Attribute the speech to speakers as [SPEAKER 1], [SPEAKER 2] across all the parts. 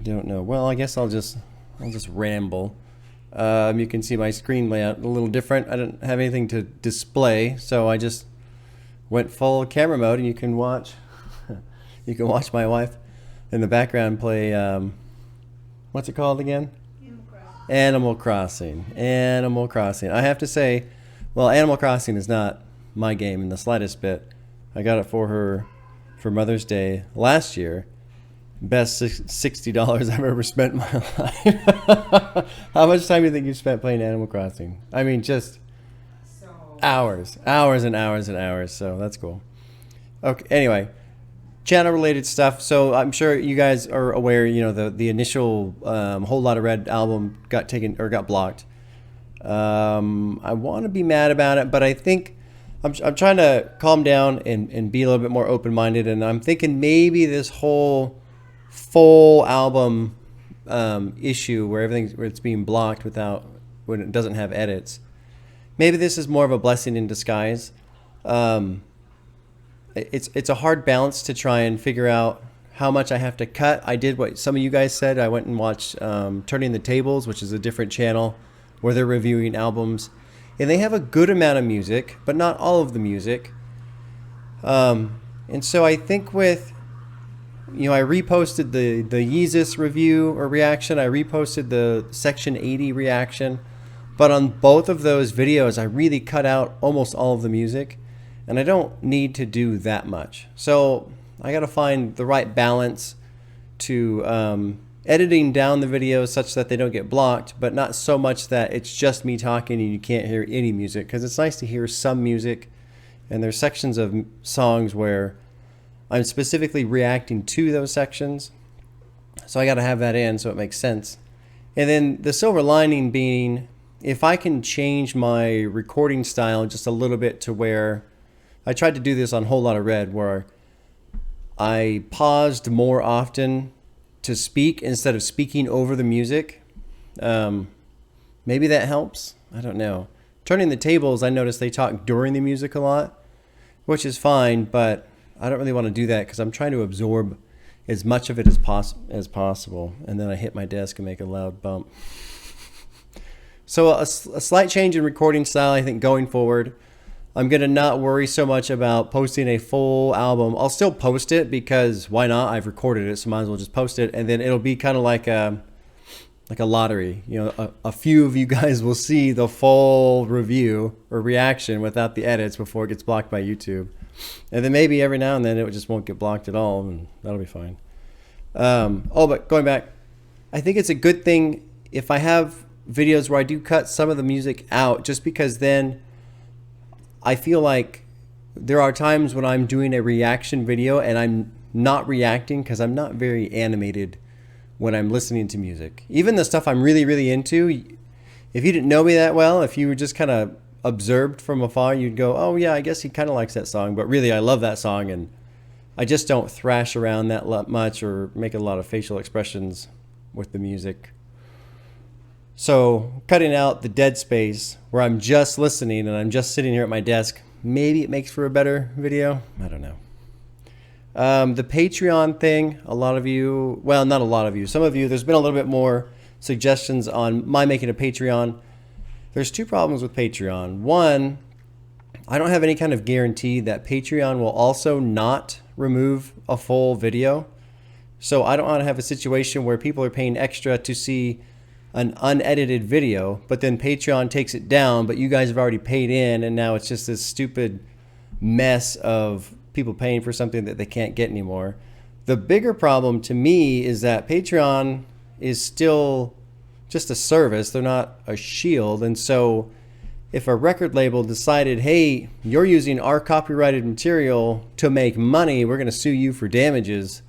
[SPEAKER 1] don't know. Well, I guess I'll just ramble. You can see my screen layout a little different. I don't have anything to display, so I just went full camera mode, and you can watch my wife in the background play. What's it called again? Animal Crossing. Animal Crossing. I have to say, well, Animal Crossing is not my game in the slightest bit. I got it for her for Mother's Day last year. Best $60 I've ever spent in my life. How much time do you think you spent playing Animal Crossing? I mean, just hours and hours and hours. So that's cool. Okay. Anyway, channel related stuff. So I'm sure you guys are aware. You know, the initial Whole Lotta Red album got taken or got blocked. I want to be mad about it, but I think I'm trying to calm down and be a little bit more open minded. And I'm thinking maybe this whole full album issue where it's being blocked when it doesn't have edits. Maybe this is more of a blessing in disguise. It's a hard balance to try and figure out how much I have to cut. I did what some of you guys said. I went and watched Turning the Tables, which is a different channel where they're reviewing albums, and they have a good amount of music, but not all of the music. And so I think with I reposted the Yeezus review or reaction. I reposted the Section 80 reaction. But on both of those videos, I really cut out almost all of the music. And I don't need to do that much. So I got to find the right balance to editing down the videos such that they don't get blocked, but not so much that it's just me talking and you can't hear any music. Because it's nice to hear some music. And there's sections of songs where I'm specifically reacting to those sections. So I got to have that in so it makes sense. And then the silver lining being, if I can change my recording style just a little bit to where I tried to do this on Whole Lotta Red, where I paused more often to speak instead of speaking over the music. Maybe that helps. I don't know. Turning the Tables, I noticed they talk during the music a lot, which is fine, but I don't really want to do that because I'm trying to absorb as much of it as possible. And then I hit my desk and make a loud bump. So a slight change in recording style, I think, going forward. I'm going to not worry so much about posting a full album. I'll still post it because why not? I've recorded it, so might as well just post it. And then it'll be kind of like a lottery. A few of you guys will see the full review or reaction without the edits before it gets blocked by YouTube. And then maybe every now and then it just won't get blocked at all, and that'll be fine. But going back, I think it's a good thing if I have videos where I do cut some of the music out, just because then I feel like there are times when I'm doing a reaction video and I'm not reacting because I'm not very animated when I'm listening to music. Even the stuff I'm really, really into, if you didn't know me that well, if you were just kind of observed from afar, you'd go, oh yeah, I guess he kind of likes that song, but really I love that song, and I just don't thrash around that much or make a lot of facial expressions with the music. So cutting out the dead space where I'm just listening and I'm just sitting here at my desk, maybe it makes for a better video. I don't know. The Patreon thing, a lot of you, well, not a lot of you, some of you, there's been a little bit more suggestions on my making a Patreon. There's two problems with Patreon. One, I don't have any kind of guarantee that Patreon will also not remove a full video. So I don't want to have a situation where people are paying extra to see an unedited video, but then Patreon takes it down, but you guys have already paid in, and now it's just this stupid mess of people paying for something that they can't get anymore. The bigger problem to me is that Patreon is still just a service. They're not a shield. And so if a record label decided, hey, you're using our copyrighted material to make money, we're going to sue you for damages.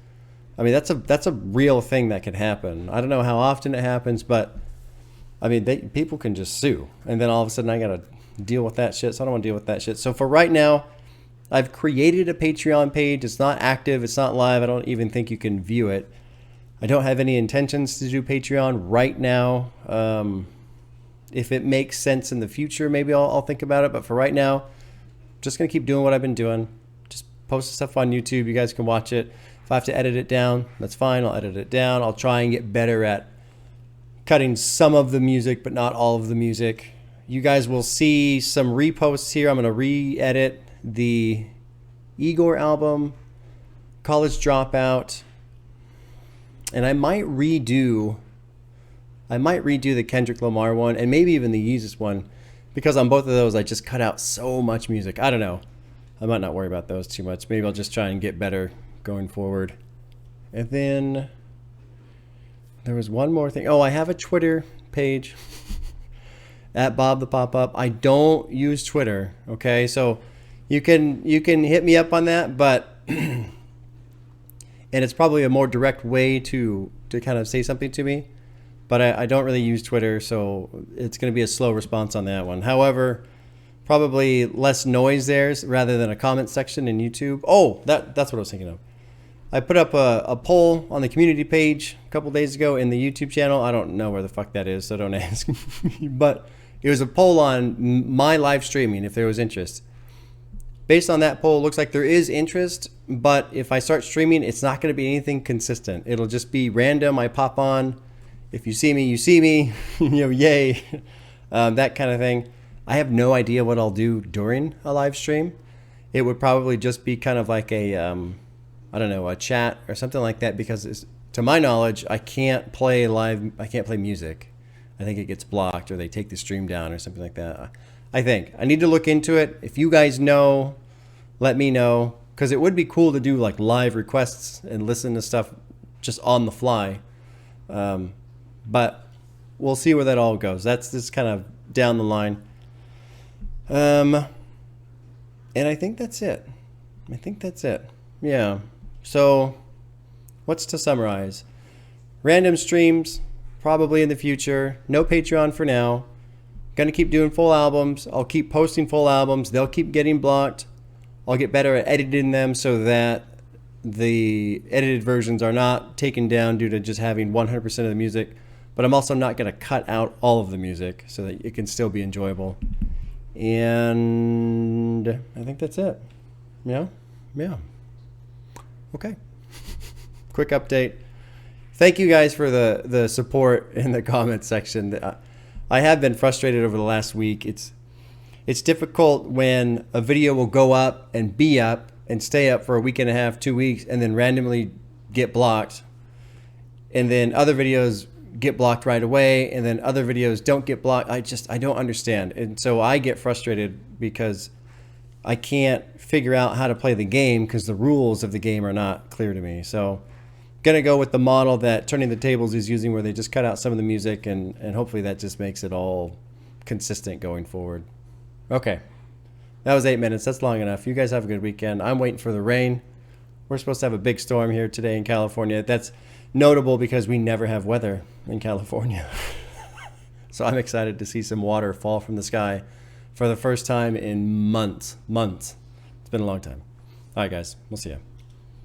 [SPEAKER 1] I mean, that's a real thing that could happen. I don't know how often it happens, but I mean, people can just sue. And then all of a sudden I got to deal with that shit. So I don't want to deal with that shit. So for right now, I've created a Patreon page. It's not active. It's not live. I don't even think you can view it. I don't have any intentions to do Patreon right now. If it makes sense in the future, maybe I'll think about it. But for right now, just going to keep doing what I've been doing. Just post stuff on YouTube. You guys can watch it. If I have to edit it down, that's fine. I'll edit it down. I'll try and get better at cutting some of the music, but not all of the music. You guys will see some reposts here. I'm going to re-edit the Igor album, College Dropout, and I might redo the Kendrick Lamar one, and maybe even the Yeezus one, because on both of those I just cut out so much music. I don't know. I might not worry about those too much. Maybe I'll just try and get better going forward. And then there was one more thing. Oh, I have a Twitter page at Bob the Pop-Up. I don't use Twitter, okay? So you can hit me up on that, but and it's probably a more direct way to kind of say something to me. But I don't really use Twitter, so it's going to be a slow response on that one. However, probably less noise there rather than a comment section in YouTube. Oh, that's what I was thinking of. I put up a poll on the community page a couple days ago in the YouTube channel. I don't know where the fuck that is, so don't ask. But it was a poll on my live streaming, if there was interest. Based on that poll, it looks like there is interest, but if I start streaming, it's not going to be anything consistent. It'll just be random. I pop on. If you see me, you see me. Yay. That kind of thing. I have no idea what I'll do during a live stream. It would probably just be kind of like a, I don't know, a chat or something like that, because to my knowledge, I can't play music. I think it gets blocked, or they take the stream down or something like that. I think. I need to look into it. If you guys know, let me know, because it would be cool to do like live requests and listen to stuff just on the fly. But we'll see where that all goes. That's just kind of down the line. And I think that's it. Yeah. So what's to summarize? Random streams, probably in the future. No Patreon for now. Gonna keep doing full albums. I'll keep posting full albums. They'll keep getting blocked. I'll get better at editing them so that the edited versions are not taken down due to just having 100% of the music. But I'm also not going to cut out all of the music so that it can still be enjoyable. And I think that's it. Yeah. Okay. Quick update. Thank you guys for the support in the comments section. I have been frustrated over the last week. It's difficult when a video will go up and be up and stay up for a week and a half, 2 weeks, and then randomly get blocked. And then other videos get blocked right away, and then other videos don't get blocked. I don't understand. And so I get frustrated because I can't figure out how to play the game because the rules of the game are not clear to me. So I'm going to go with the model that Turning the Tables is using, where they just cut out some of the music, and hopefully that just makes it all consistent going forward. Okay. That was 8 minutes. That's long enough. You guys have a good weekend. I'm waiting for the rain. We're supposed to have a big storm here today in California. That's notable because we never have weather in California. So I'm excited to see some water fall from the sky for the first time in months. It's been a long time. All right, guys. We'll see you.